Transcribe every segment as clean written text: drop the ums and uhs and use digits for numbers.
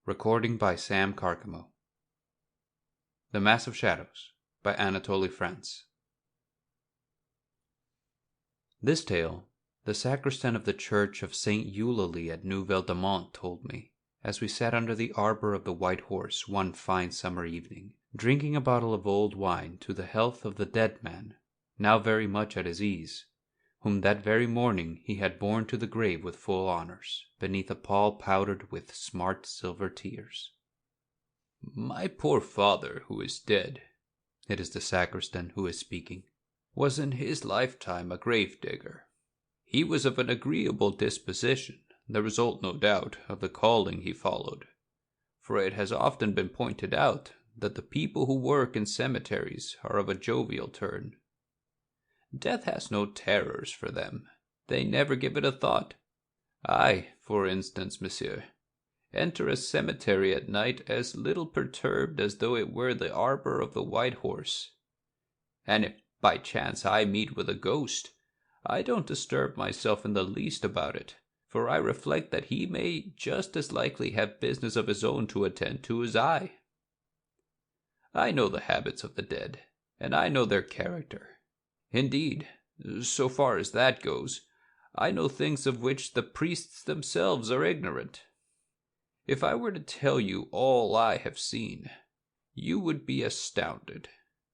Recording by Sam Carcamo. The Mass of Shadows by Anatole, France. This tale, the sacristan of the church of Saint Eulalie at Neuville-de-Mont told me, as we sat under the arbor of the White Horse one fine summer evening, drinking a bottle of old wine to the health of the dead man, now very much at his ease, whom that very morning he had borne to the grave with full honours, beneath a pall powdered with smart silver tears. "My poor father, who is dead," it is the sacristan who is speaking, "was in his lifetime a grave digger. He was of an agreeable disposition, the result, no doubt, of the calling he followed, for it has often been pointed out that the people who work in cemeteries are of a jovial turn. Death has no terrors for them. They never give it a thought. I, for instance, monsieur, enter a cemetery at night as little perturbed as though it were the arbor of the White Horse. And if by chance I meet with a ghost, I don't disturb myself in the least about it, for I reflect that he may just as likely have business of his own to attend to as I. I know the habits of the dead, and I know their character. Indeed, so far as that goes, I know things of which the priests themselves are ignorant. If I were to tell you all I have seen, you would be astounded.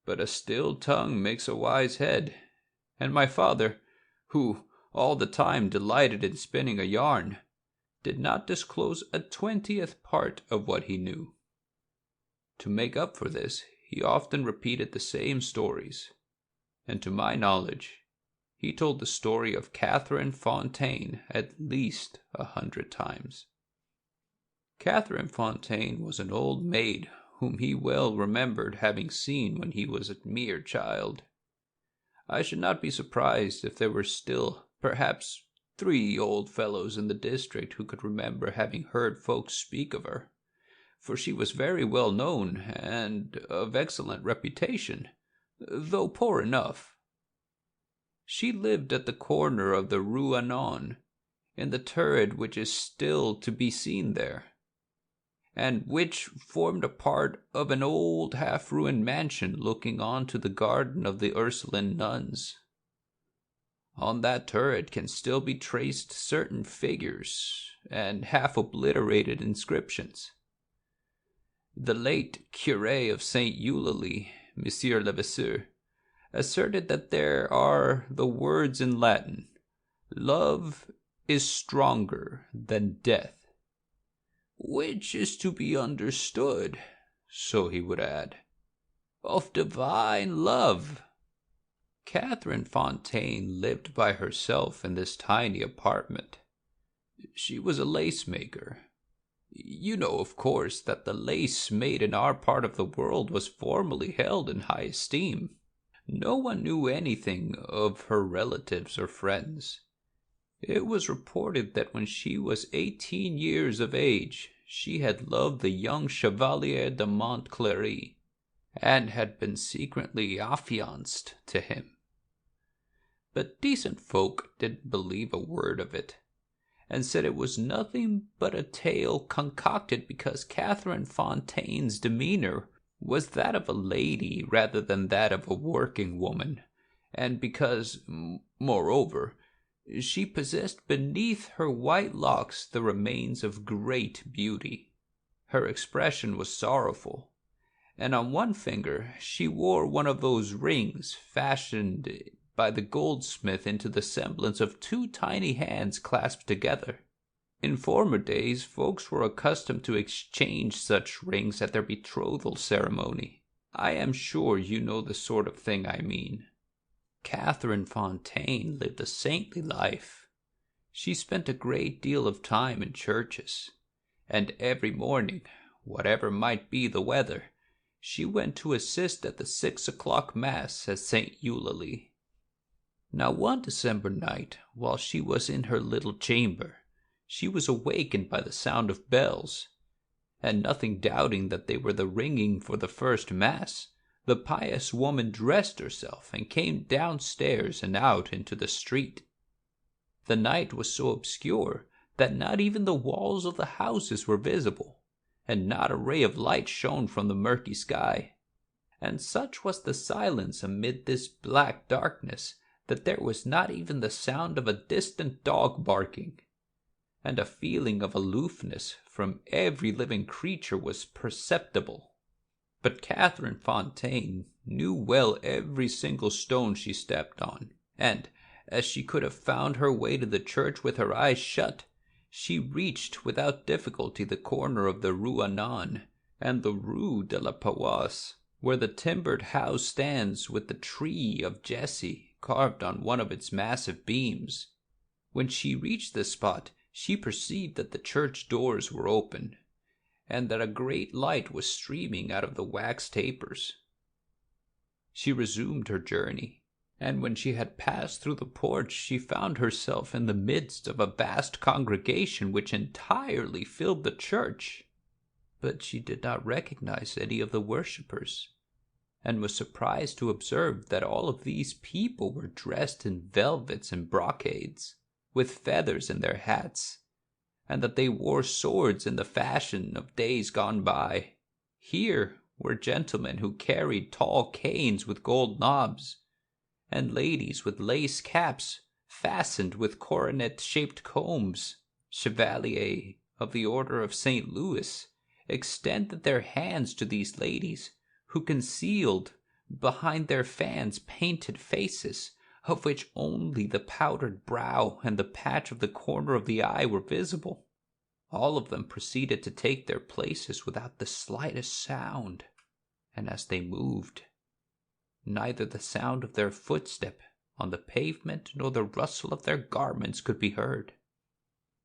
But a still tongue makes a wise head, and my father, who all the time delighted in spinning a yarn, did not disclose a 20th part of what he knew. To make up for this, he often repeated the same stories, and to my knowledge, he told the story of Catherine Fontaine at least 100 times. Catherine Fontaine was an old maid whom he well remembered having seen when he was a mere child. I should not be surprised if there were still, perhaps, 3 old fellows in the district who could remember having heard folks speak of her, for she was very well known and of excellent reputation, though poor enough. She lived at the corner of the Rue Anon, in the turret which is still to be seen there, and which formed a part of an old half-ruined mansion looking on to the garden of the Ursuline nuns. On that turret can still be traced certain figures and half-obliterated inscriptions. The late curé of Saint Eulalie, Monsieur Levasseur, asserted that there are the words in Latin, "Love is stronger than death," which is to be understood, so he would add, of divine love. Catherine Fontaine lived by herself in this tiny apartment. She was a lace maker. You know, of course, that the lace made in our part of the world was formerly held in high esteem. No one knew anything of her relatives or friends. It was reported that when she was 18 years of age, she had loved the young Chevalier de Montclery, and had been secretly affianced to him. But decent folk didn't believe a word of it, and said it was nothing but a tale concocted because Catherine Fontaine's demeanour was that of a lady rather than that of a working woman, and because, moreover, she possessed beneath her white locks the remains of great beauty. Her expression was sorrowful, and on one finger she wore one of those rings fashioned by the goldsmith into the semblance of 2 tiny hands clasped together. In former days, folks were accustomed to exchange such rings at their betrothal ceremony. I am sure you know the sort of thing I mean. Catherine Fontaine lived a saintly life. She spent a great deal of time in churches, and every morning, whatever might be the weather, she went to assist at the 6 o'clock Mass at Saint Eulalie. Now one December night, while she was in her little chamber, she was awakened by the sound of bells, and nothing doubting that they were the ringing for the first Mass, the pious woman dressed herself and came downstairs and out into the street. The night was so obscure that not even the walls of the houses were visible, and not a ray of light shone from the murky sky. And such was the silence amid this black darkness that there was not even the sound of a distant dog barking, and a feeling of aloofness from every living creature was perceptible. But Catherine Fontaine knew well every single stone she stepped on, and, as she could have found her way to the church with her eyes shut, she reached without difficulty the corner of the Rue Anon and the Rue de la Paroisse, where the timbered house stands with the tree of Jesse carved on one of its massive beams. When she reached this spot, she perceived that the church doors were open, and that a great light was streaming out of the wax tapers. She resumed her journey, and when she had passed through the porch, she found herself in the midst of a vast congregation which entirely filled the church. But she did not recognize any of the worshippers, and was surprised to observe that all of these people were dressed in velvets and brocades, with feathers in their hats, and that they wore swords in the fashion of days gone by. Here were gentlemen who carried tall canes with gold knobs, and ladies with lace caps fastened with coronet-shaped combs. Chevaliers of the Order of St. Louis extended their hands to these ladies, who concealed behind their fans painted faces, of which only the powdered brow and the patch of the corner of the eye were visible. All of them proceeded to take their places without the slightest sound, and as they moved, neither the sound of their footstep on the pavement nor the rustle of their garments could be heard.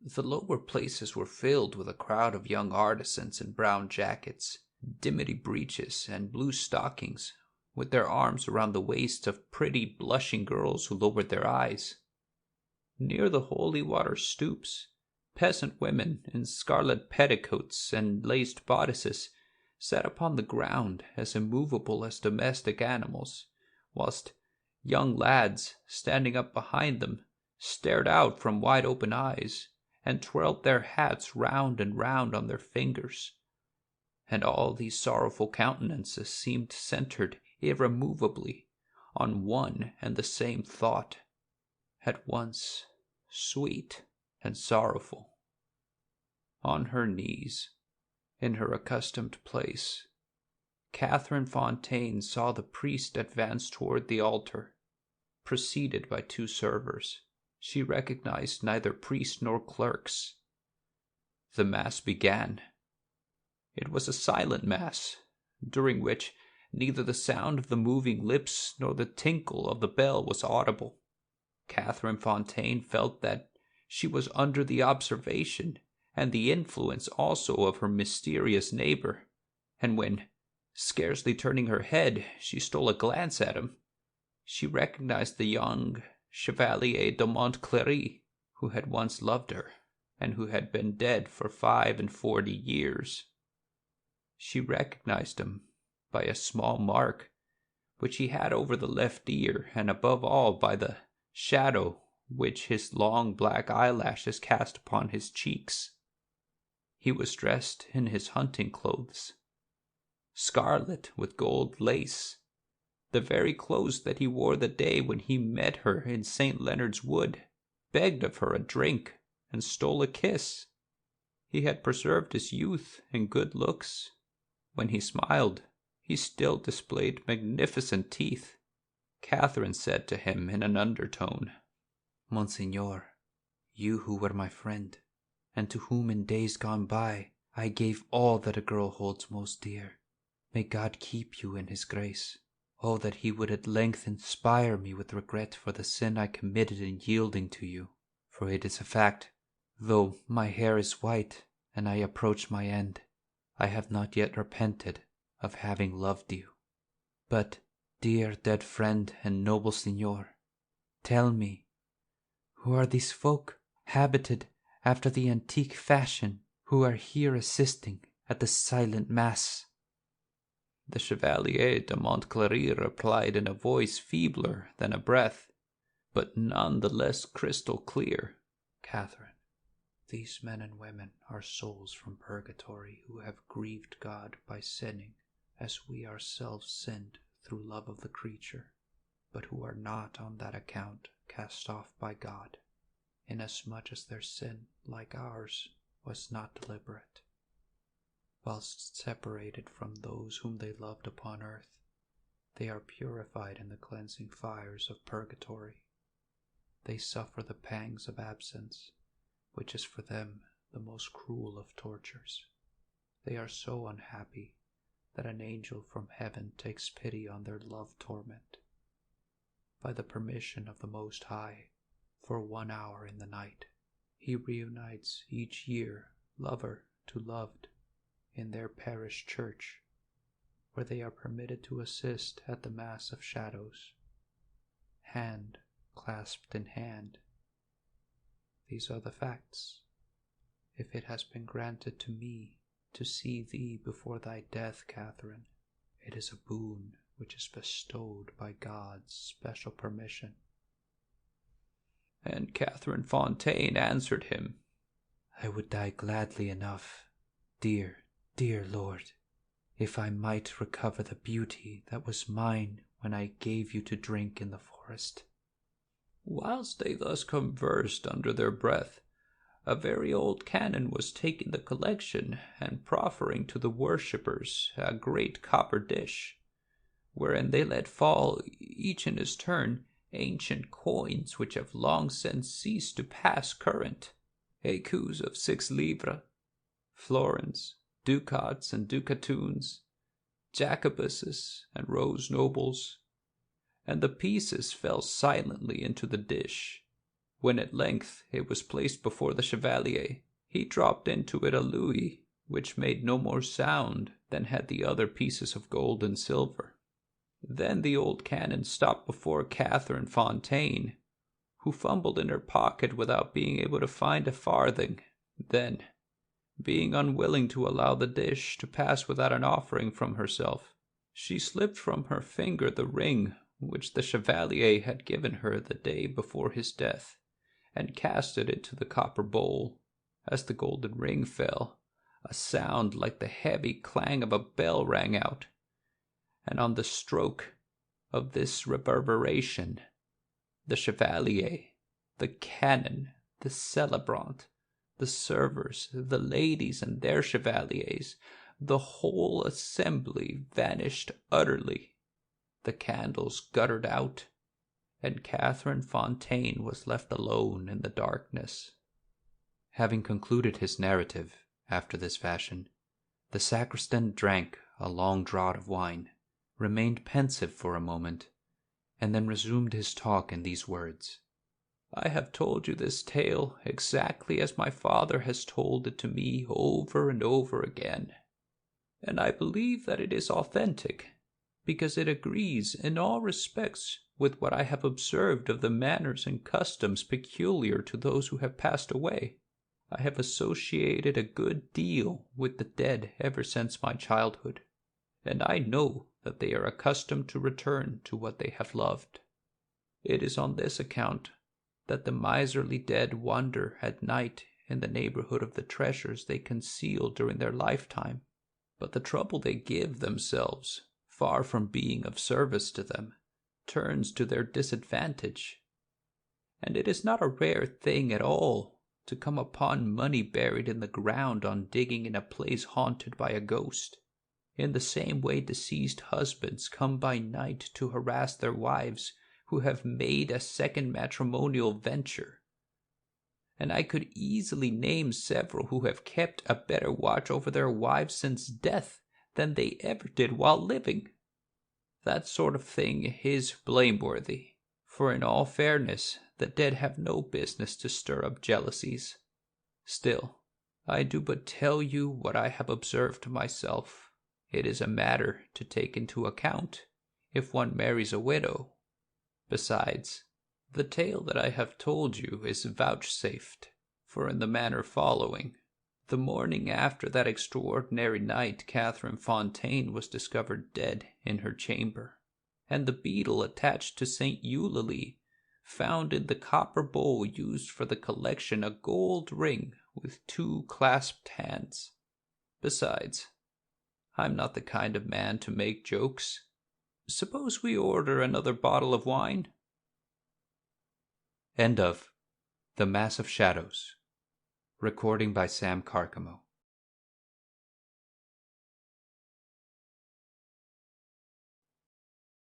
The lower places were filled with a crowd of young artisans in brown jackets, dimity breeches, and blue stockings, with their arms around the waists of pretty, blushing girls who lowered their eyes. Near the holy water stoops, peasant women in scarlet petticoats and laced bodices sat upon the ground as immovable as domestic animals, whilst young lads, standing up behind them, stared out from wide-open eyes, and twirled their hats round and round on their fingers. And all these sorrowful countenances seemed centered irremovably on one and the same thought, at once sweet and sorrowful. On her knees, in her accustomed place, Catherine Fontaine saw the priest advance toward the altar, preceded by 2 servers. She recognized neither priest nor clerks. The mass began. It was a silent mass, during which neither the sound of the moving lips nor the tinkle of the bell was audible. Catherine Fontaine felt that she was under the observation and the influence also of her mysterious neighbor, and when, scarcely turning her head, she stole a glance at him, she recognized the young Chevalier de Montclery, who had once loved her, and who had been dead for 45 years. She recognized him by a small mark which he had over the left ear, and above all by the shadow which his long black eyelashes cast upon his cheeks. He was dressed in his hunting clothes, scarlet with gold lace, the very clothes that he wore the day when he met her in St. Leonard's Wood, begged of her a drink, and stole a kiss. He had preserved his youth and good looks. When he smiled, he still displayed magnificent teeth. Catherine said to him in an undertone, "Monseigneur, you who were my friend, and to whom in days gone by I gave all that a girl holds most dear, may God keep you in his grace. Oh, that he would at length inspire me with regret for the sin I committed in yielding to you, for it is a fact, though my hair is white and I approach my end, I have not yet repented of having loved you. But, dear dead friend and noble signor, tell me, who are these folk, habited after the antique fashion, who are here assisting at the silent mass?" The Chevalier de Montclery replied in a voice feebler than a breath, but none the less crystal clear, "Catherine, These men and women are souls from purgatory who have grieved God by sinning, as we ourselves sinned through love of the creature, but who are not on that account cast off by God, inasmuch as their sin, like ours, was not deliberate. Whilst separated from those whom they loved upon earth, they are purified in the cleansing fires of purgatory. They suffer the pangs of absence, which is for them the most cruel of tortures. They are so unhappy that an angel from heaven takes pity on their love torment. By the permission of the Most High, for 1 hour in the night, he reunites each year lover to loved in their parish church, where they are permitted to assist at the Mass of Shadows, hand clasped in hand. These are the facts. If it has been granted to me to see thee before thy death, Catherine, it is a boon which is bestowed by God's special permission. And Catherine Fontaine answered him, I would die gladly enough, dear, dear Lord, if I might recover the beauty that was mine when I gave you to drink in the forest. Whilst they thus conversed under their breath, a very old canon was taking the collection and proffering to the worshippers a great copper dish, wherein they let fall, each in his turn, ancient coins which have long since ceased to pass current, écus of 6 livres, florins, ducats and ducatoons, Jacobuses and rose nobles, and the pieces fell silently into the dish. When at length it was placed before the chevalier, he dropped into it a louis, which made no more sound than had the other pieces of gold and silver. Then the old canon stopped before Catherine Fontaine, who fumbled in her pocket without being able to find a farthing. Then, being unwilling to allow the dish to pass without an offering from herself, she slipped from her finger the ring which the chevalier had given her the day before his death, and cast it into the copper bowl. As the golden ring fell, a sound like the heavy clang of a bell rang out, and on the stroke of this reverberation, the chevalier, the canon, the celebrant, the servers, the ladies and their chevaliers, the whole assembly vanished utterly. The candles guttered out, and Catherine Fontaine was left alone in the darkness. Having concluded his narrative after this fashion, the sacristan drank a long draught of wine, remained pensive for a moment, and then resumed his talk in these words. I have told you this tale exactly as my father has told it to me over and over again, and I believe that it is authentic, because it agrees in all respects with what I have observed of the manners and customs peculiar to those who have passed away. I have associated a good deal with the dead ever since my childhood, and I know that they are accustomed to return to what they have loved. It is on this account that the miserly dead wander at night in the neighborhood of the treasures they conceal during their lifetime. But the trouble they give themselves, far from being of service to them, turns to their disadvantage. And it is not a rare thing at all to come upon money buried in the ground on digging in a place haunted by a ghost. In the same way deceased husbands come by night to harass their wives who have made a second matrimonial venture. And I could easily name several who have kept a better watch over their wives since death than they ever did while living. That sort of thing is blameworthy, for in all fairness the dead have no business to stir up jealousies. Still, I do but tell you what I have observed myself. It is a matter to take into account if one marries a widow. Besides, the tale that I have told you is vouchsafed, for in the manner following. The morning after that extraordinary night, Catherine Fontaine was discovered dead in her chamber, and the beadle attached to St. Eulalie found in the copper bowl used for the collection a gold ring with two clasped hands. Besides, I'm not the kind of man to make jokes. Suppose we order another bottle of wine? End of The Mass of Shadows. Recording by Sam Carcamo.